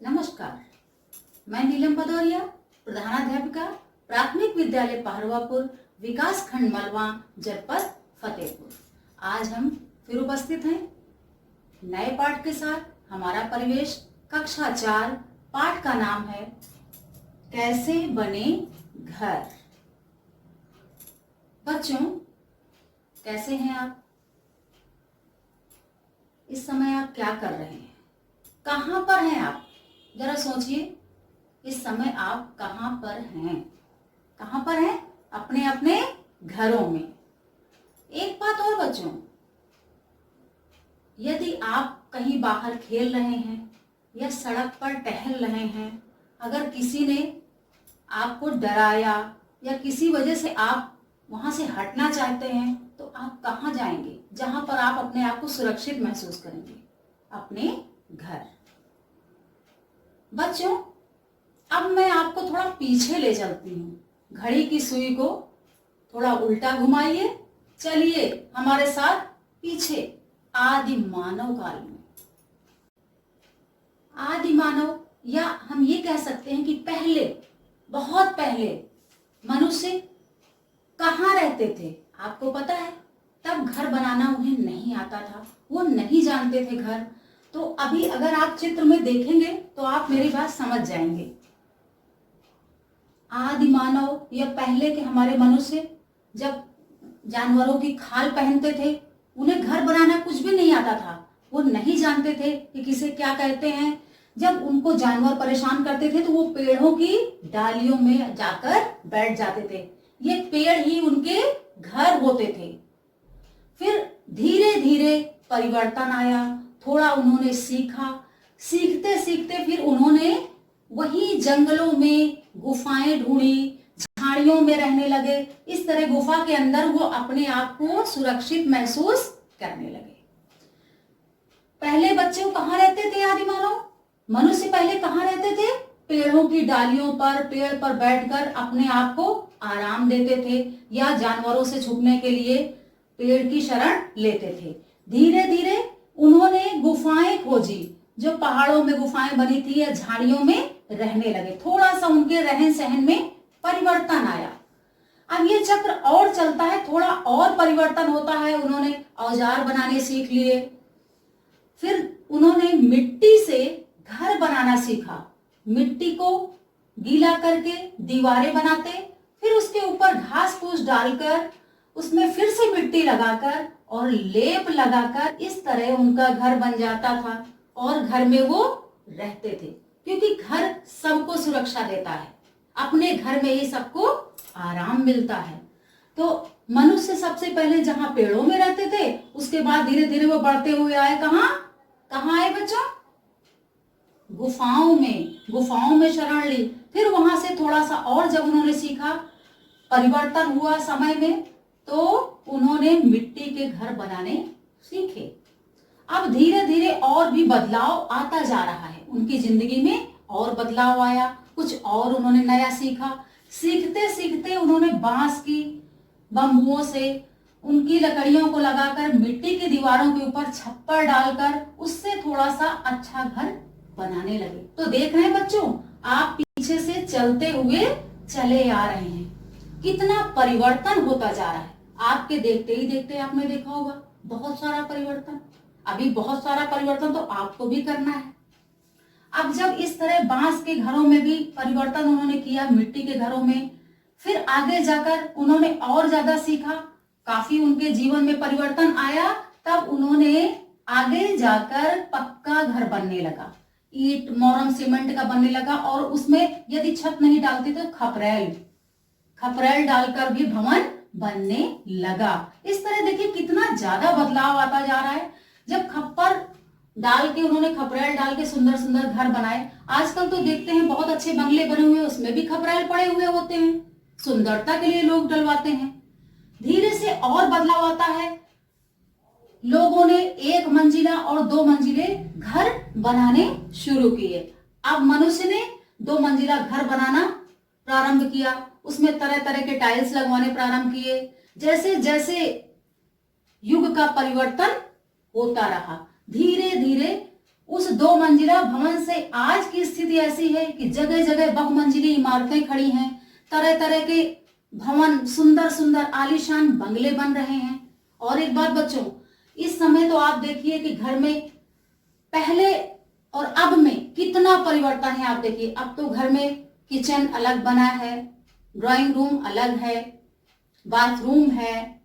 नमस्कार, मैं नीलम भदौरिया, प्रधानाध्यापिका, प्राथमिक विद्यालय पहरवापुर, विकास खंड मलवा, जनपद फतेहपुर। आज हम फिर उपस्थित हैं नए पाठ के साथ। हमारा परिवेश कक्षा 4, पाठ का नाम है कैसे बने घर। बच्चों, कैसे हैं आप? इस समय आप क्या कर रहे हैं? कहाँ पर हैं आप? जरा सोचिए, इस समय आप कहाँ पर हैं? कहाँ पर हैं? अपने अपने घरों में। एक बात और बच्चों, यदि आप कहीं बाहर खेल रहे हैं या सड़क पर टहल रहे हैं, अगर किसी ने आपको डराया या किसी वजह से आप वहां से हटना चाहते हैं, तो आप कहाँ जाएंगे जहां पर आप अपने आप को सुरक्षित महसूस करेंगे? अपने घर। बच्चों, अब मैं आपको थोड़ा पीछे ले चलती हूँ। घड़ी की सुई को थोड़ा उल्टा घुमाइए। चलिए हमारे साथ पीछे आदि मानव काल में। आदि मानव, या हम ये कह सकते हैं कि पहले, बहुत पहले मनुष्य कहाँ रहते थे? आपको पता है? तब घर बनाना उन्हें नहीं आता था, वो नहीं जानते थे घर। तो अभी अगर आप चित्र में देखेंगे तो आप मेरी बात समझ जाएंगे। आदि मानव या पहले के हमारे मनुष्य जब जानवरों की खाल पहनते थे, उन्हें घर बनाना कुछ भी नहीं आता था। वो नहीं जानते थे कि किसे क्या कहते हैं। जब उनको जानवर परेशान करते थे तो वो पेड़ों की डालियों में जाकर बैठ जाते थे। ये पेड़ ही उनके घर होते थे। फिर धीरे धीरे परिवर्तन आया, थोड़ा उन्होंने सीखा। सीखते सीखते फिर उन्होंने वही जंगलों में गुफाएं ढूंढी, झाड़ियों में रहने लगे। इस तरह गुफा के अंदर वो अपने आप को सुरक्षित महसूस करने लगे। पहले बच्चे कहाँ रहते थे? आदि मानव मनुष्य पहले कहाँ रहते थे? पेड़ों की डालियों पर, पेड़ पर बैठकर अपने आप को आराम देते थे, या जानवरों से छुपने के लिए पेड़ की शरण लेते थे। धीरे धीरे उन्होंने गुफाएं खोजी, जो पहाड़ों में गुफाएं बनी थी, या झाड़ियों में रहने लगे। थोड़ा सा उनके रहन सहन में परिवर्तन आया। अब ये चक्र और चलता है, थोड़ा और परिवर्तन होता है। उन्होंने औजार बनाने सीख लिए। फिर उन्होंने मिट्टी से घर बनाना सीखा। मिट्टी को गीला करके दीवारें बनाते, फिर उसके ऊपर घास फूस डालकर, उसमें फिर से मिट्टी लगाकर और लेप लगाकर इस तरह उनका घर बन जाता था, और घर में वो रहते थे। क्योंकि घर सबको सुरक्षा देता है, अपने घर में ही सबको आराम मिलता है। तो मनुष्य सबसे पहले जहां पेड़ों में रहते थे, उसके बाद धीरे धीरे वो बढ़ते हुए आए। कहाँ कहाँ आए बच्चों? गुफाओं में। गुफाओं में शरण ली। फिर वहां से थोड़ा सा और जब उन्होंने सीखा, परिवर्तन हुआ समय में, तो उन्होंने मिट्टी के घर बनाने सीखे। अब धीरे धीरे और भी बदलाव आता जा रहा है उनकी जिंदगी में, और बदलाव आया, कुछ और उन्होंने नया सीखा। सीखते सीखते उन्होंने बांस की बम्बुओं से उनकी लकड़ियों को लगाकर मिट्टी की दीवारों के ऊपर छप्पर डालकर उससे थोड़ा सा अच्छा घर बनाने लगे। तो देख रहे हैं बच्चों, आप पीछे से चलते हुए चले आ रहे हैं, कितना परिवर्तन होता जा रहा है। आपके देखते ही देखते आपने देखा होगा बहुत सारा परिवर्तन। अभी बहुत सारा परिवर्तन तो आपको भी करना है। अब जब इस तरह बांस के घरों में भी परिवर्तन उन्होंने किया, मिट्टी के घरों में, फिर आगे जाकर उन्होंने और ज्यादा सीखा, काफी उनके जीवन में परिवर्तन आया। तब उन्होंने आगे जाकर पक्का घर बनने लगा, ईंट मोरम सीमेंट का बनने लगा, और उसमें यदि छत नहीं डालते तो खपरेल डालकर भी भवन बनने लगा। इस तरह देखिए कितना ज्यादा बदलाव आता जा रहा है। जब खप्पर डाल के, उन्होंने खपरेल डाल के सुंदर सुंदर घर बनाए। आजकल तो देखते हैं बहुत अच्छे बंगले बने हुए, उसमें भी खपरेल पड़े हुए होते हैं, सुंदरता के लिए लोग डलवाते हैं। धीरे से और बदलाव आता है। लोगों ने 1 मंजिला और 2 मंजिले घर बनाने शुरू किए। अब मनुष्य ने 2 मंजिला घर बनाना प्रारंभ किया, उसमें तरह तरह के टाइल्स लगवाने प्रारंभ किए। जैसे जैसे युग का परिवर्तन होता रहा, धीरे धीरे उस 2 मंजिला भवन से आज की स्थिति ऐसी है कि जगह जगह बहुमंजिली इमारतें खड़ी हैं, तरह तरह के भवन, सुंदर सुंदर आलीशान बंगले बन रहे हैं। और एक बात बच्चों, इस समय तो आप देखिए कि घर में पहले और अब में कितना परिवर्तन है। आप देखिए, अब तो घर में किचन अलग बना है, ड्राइंग रूम अलग है, बाथरूम है,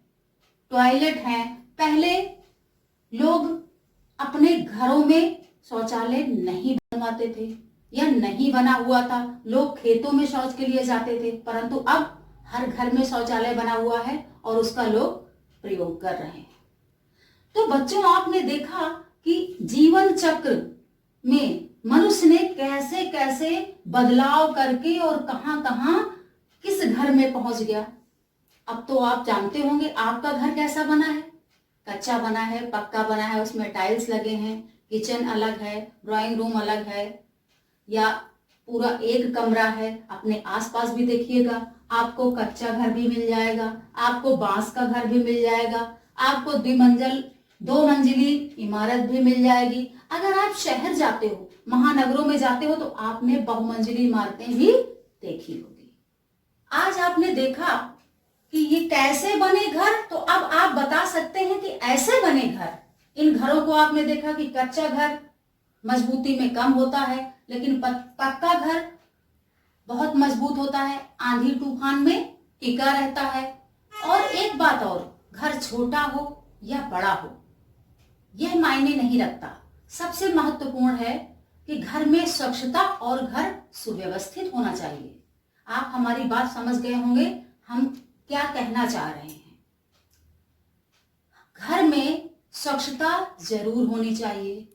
टॉयलेट है। पहले लोग अपने घरों में शौचालय नहीं बनवाते थे या नहीं बना हुआ था, लोग खेतों में शौच के लिए जाते थे, परंतु अब हर घर में शौचालय बना हुआ है और उसका लोग प्रयोग कर रहे हैं। तो बच्चों, आपने देखा कि जीवन चक्र में मनुष्य ने कैसे कैसे बदलाव करके और कहां कहां किस घर में पहुंच गया। अब तो आप जानते होंगे आपका घर कैसा बना है, कच्चा बना है, पक्का बना है, उसमें टाइल्स लगे हैं, किचन अलग है, ड्राइंग रूम अलग है, या पूरा एक कमरा है। अपने आसपास भी देखिएगा, आपको कच्चा घर भी मिल जाएगा, आपको बांस का घर भी मिल जाएगा, आपको 2 मंजिली इमारत भी मिल जाएगी। अगर आप शहर जाते हो, महानगरों में जाते हो, तो आपने बहुमंजिली इमारतें भी देखी होगी। आज आपने देखा कि ये कैसे बने घर, तो अब आप बता सकते हैं कि ऐसे बने घर। इन घरों को आपने देखा कि कच्चा घर मजबूती में कम होता है, लेकिन पक्का घर बहुत मजबूत होता है, आंधी तूफान में टिका रहता है। और एक बात और, घर छोटा हो या बड़ा हो यह मायने नहीं रखता, सबसे महत्वपूर्ण है कि घर में स्वच्छता और घर सुव्यवस्थित होना चाहिए। आप हमारी बात समझ गए होंगे हम क्या कहना चाह रहे हैं। घर में स्वच्छता जरूर होनी चाहिए।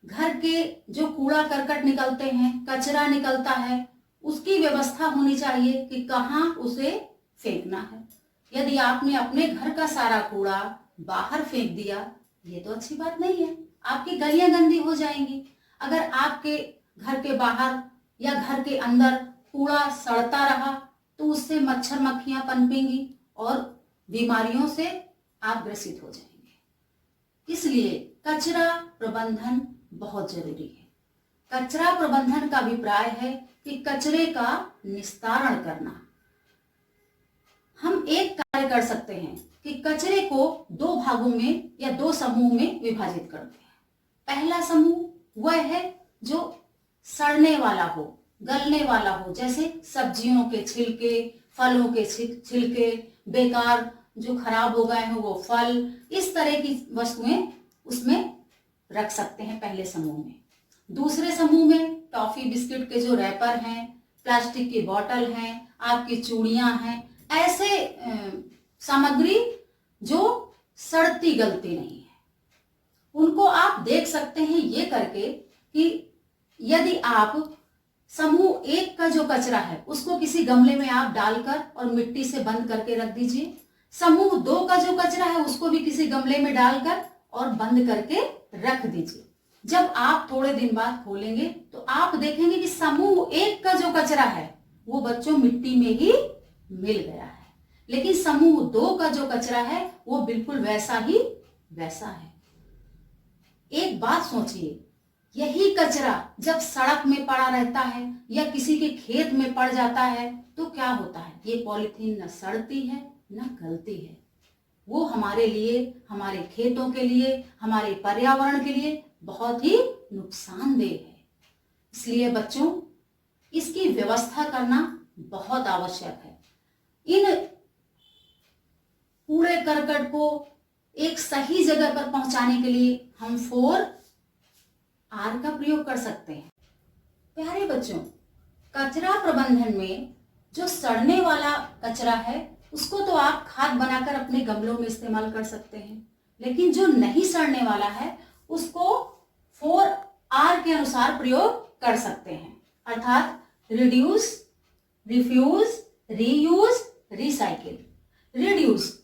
घर के जो कूड़ा करकट निकलते हैं, कचरा निकलता है, उसकी व्यवस्था होनी चाहिए कि कहाँ उसे फेंकना है। यदि आपने अपने घर का सारा कूड़ा बाहर फेंक दिया, ये तो अच्छी बात नहीं है, आपकी गलियां गंदी हो जाएंगी। अगर आपके घर के बाहर या घर के अंदर कूड़ा सड़ता रहा तो उससे मच्छर मक्खियां पनपेंगी और बीमारियों से आप ग्रसित हो जाएंगे। इसलिए कचरा प्रबंधन बहुत जरूरी है। कचरा प्रबंधन का अभिप्राय है कि कचरे का निस्तारण करना। हम एक कार्य कर सकते हैं कि कचरे को 2 भागों में या 2 समूह में विभाजित करते हैं। पहला समूह वह है जो सड़ने वाला हो, गलने वाला हो, जैसे सब्जियों के छिलके, फलों के छिलके, बेकार जो खराब हो गए हो वो फल, इस तरह की वस्तुएं उसमें रख सकते हैं पहले समूह में। दूसरे समूह में टॉफी बिस्किट के जो रैपर हैं, प्लास्टिक की बोतल हैं, आपकी चूड़ियां हैं, ऐसे सामग्री जो सड़ती गलती नहीं है, उनको आप देख सकते हैं ये करके कि यदि आप समूह 1 का जो कचरा है उसको किसी गमले में आप डालकर और मिट्टी से बंद करके रख दीजिए। समूह 2 का जो कचरा है उसको भी किसी गमले में डालकर और बंद करके रख दीजिए। जब आप थोड़े दिन बाद खोलेंगे तो आप देखेंगे कि समूह 1 का जो कचरा है वो बच्चों मिट्टी में ही मिल गया है, लेकिन समूह 2 का जो कचरा है वो बिल्कुल वैसा ही वैसा है। एक बात सोचिए, यही कचरा जब सड़क में पड़ा रहता है या किसी के खेत में पड़ जाता है तो क्या होता है? ये पॉलीथीन न सड़ती है न गलती है। वो हमारे लिए, हमारे खेतों के लिए, हमारे पर्यावरण के लिए बहुत ही नुकसानदेह है। इसलिए बच्चों, इसकी व्यवस्था करना बहुत आवश्यक है। इन कूड़े करकट को एक सही जगह पर पहुंचाने के लिए हम 4R का प्रयोग कर सकते हैं। प्यारे बच्चों, कचरा प्रबंधन में जो सड़ने वाला कचरा है उसको तो आप खाद बनाकर अपने गमलों में इस्तेमाल कर सकते हैं, लेकिन जो नहीं सड़ने वाला है उसको 4R के अनुसार प्रयोग कर सकते हैं, अर्थात reduce, refuse, reuse, recycle. Reduce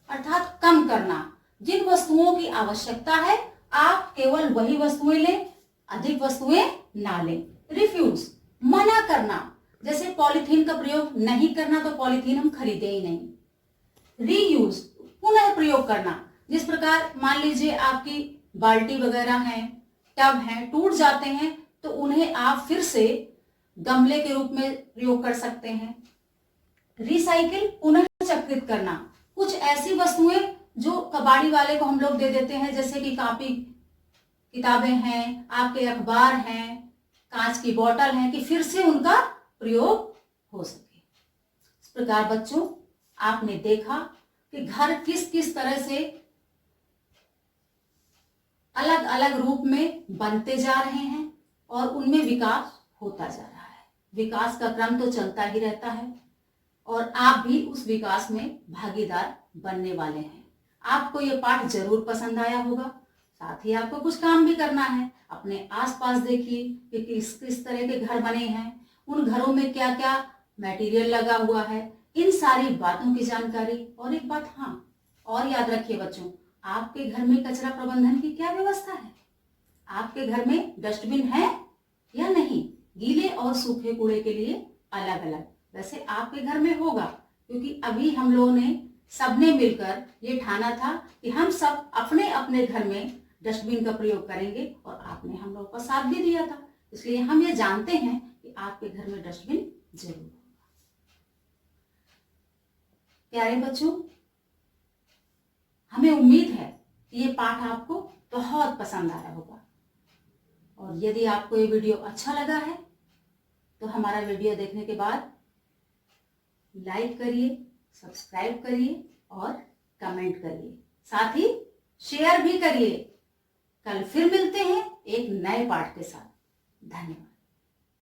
अर्थात कम करना, जिन वस्तुओं की आवश्यकता है आप केवल वही वस्तुएं लें, अधिक वस्तुएं ना लें। रिफ्यूज मना करना, जैसे पॉलीथीन का प्रयोग नहीं करना तो पॉलीथीन हम खरीदे ही नहीं। रीयूज पुनः प्रयोग करना, जिस प्रकार मान लीजिए आपकी बाल्टी वगैरह हैं, टब हैं टूट जाते हैं तो उन्हें आप फिर से गमले के रूप में प्रयोग कर सकते हैं। रिसाइकिल पुनः चक्रित करना, कुछ ऐसी वस्तुएं जो कबाड़ी वाले को हम लोग दे देते हैं, जैसे कि कॉपी किताबें हैं, आपके अखबार हैं, कांच की बोतल हैं, कि फिर से उनका प्रयोग हो सके। इस प्रकार बच्चों आपने देखा कि घर किस किस तरह से अलग अलग रूप में बनते जा रहे हैं और उनमें विकास होता जा रहा है। विकास का क्रम तो चलता ही रहता है और आप भी उस विकास में भागीदार बनने वाले हैं। आपको ये पाठ जरूर पसंद आया होगा। साथ ही आपको कुछ काम भी करना है। अपने आसपास देखिए कि किस किस तरह के घर बने हैं, उन घरों में क्या क्या मटेरियल लगा हुआ है, इन सारी बातों की जानकारी। और एक बात हाँ और याद रखिए बच्चों, आपके घर में कचरा प्रबंधन की क्या व्यवस्था है? आपके घर में डस्टबिन है या नहीं? गीले और सूखे कूड़े के लिए अलग अलग। वैसे आपके घर में होगा, क्योंकि अभी हम लोगों ने सबने मिलकर ये ठाना था कि हम सब अपने अपने घर में डस्टबिन का प्रयोग करेंगे और आपने हम लोगों का साथ भी दिया था। इसलिए हम ये जानते हैं कि आपके घर में डस्टबिन जरूर होगा। प्यारे बच्चों, हमें उम्मीद है कि ये पाठ आपको बहुत पसंद आया होगा और यदि आपको ये वीडियो अच्छा लगा है तो हमारा वीडियो देखने के बाद लाइक करिए, सब्सक्राइब करिए और कमेंट करिए, साथ ही शेयर भी करिए। कल फिर मिलते हैं एक नए पाठ के साथ। धन्यवाद।